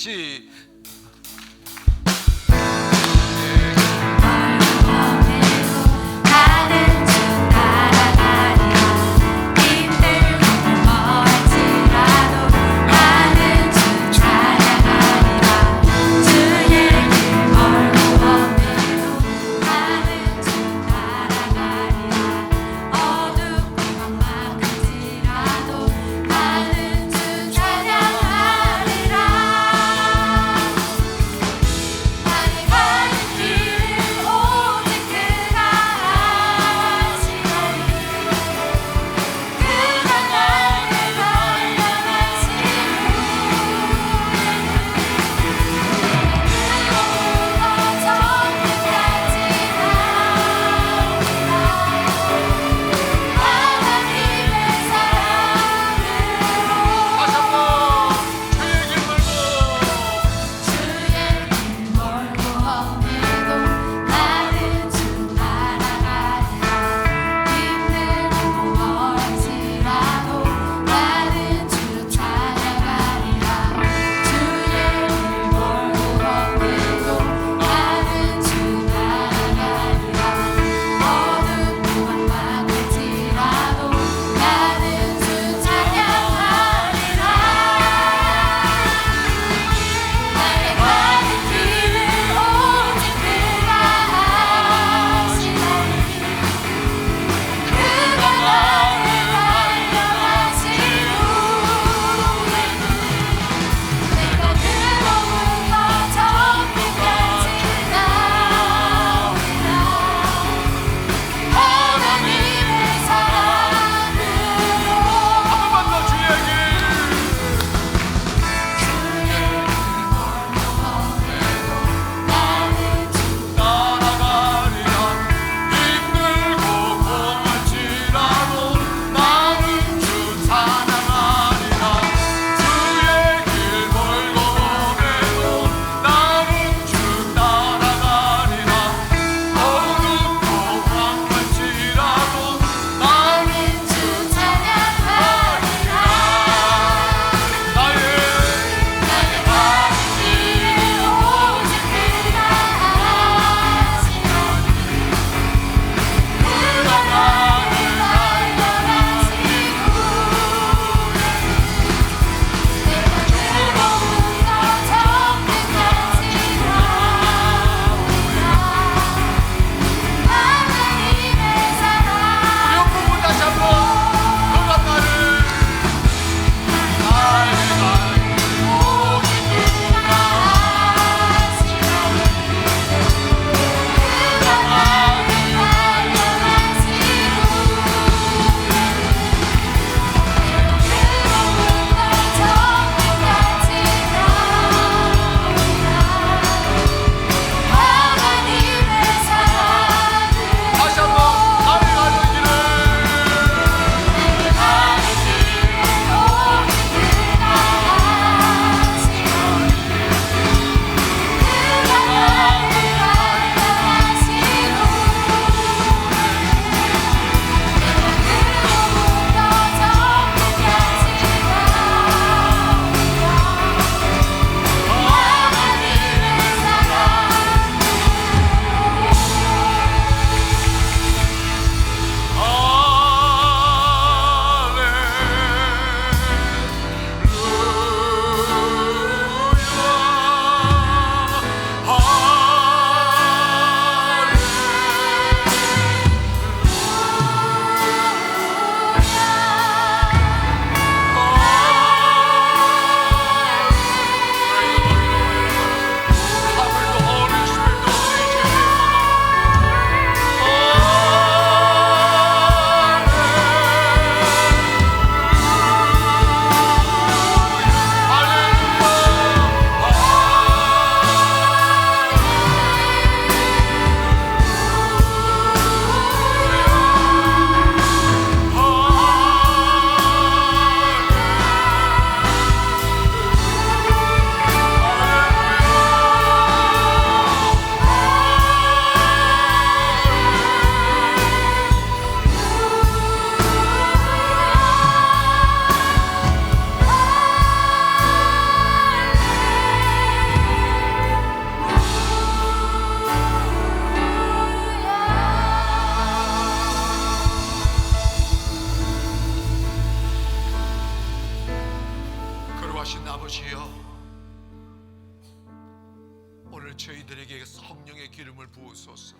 저희들에게 성령의 기름을 부으소서.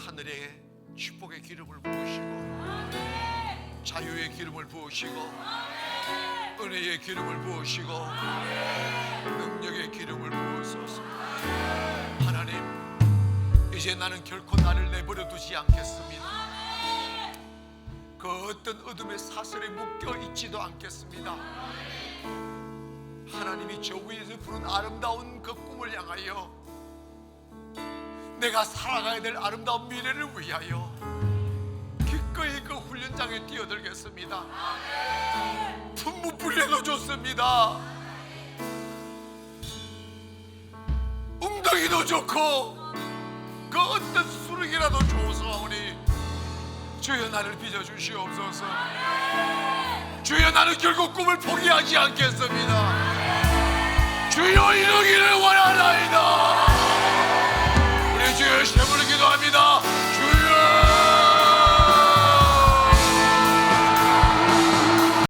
하늘의 축복의 기름을 부으시고 자유의 기름을 부으시고 은혜의 기름을 부으시고 능력의 기름을 부으소서. 하나님, 이제 나는 결코 나를 내버려 두지 않겠습니다. 그 어떤 어둠의 사슬에 묶여 있지도 않겠습니다. 하나님이 저 위에서 부른 아름다운 그 꿈을 향하여, 내가 살아가야 될 아름다운 미래를 위하여 기꺼이 그 훈련장에 뛰어들겠습니다. 분무훈련도 좋습니다. 웅덩이도 좋고 그 어떤 수륙이라도 좋사오니 주여 나를 빚어주시옵소서. 주여 나는 결국 꿈을 포기하지 않겠습니다. 주여 이루기를 원하나이다.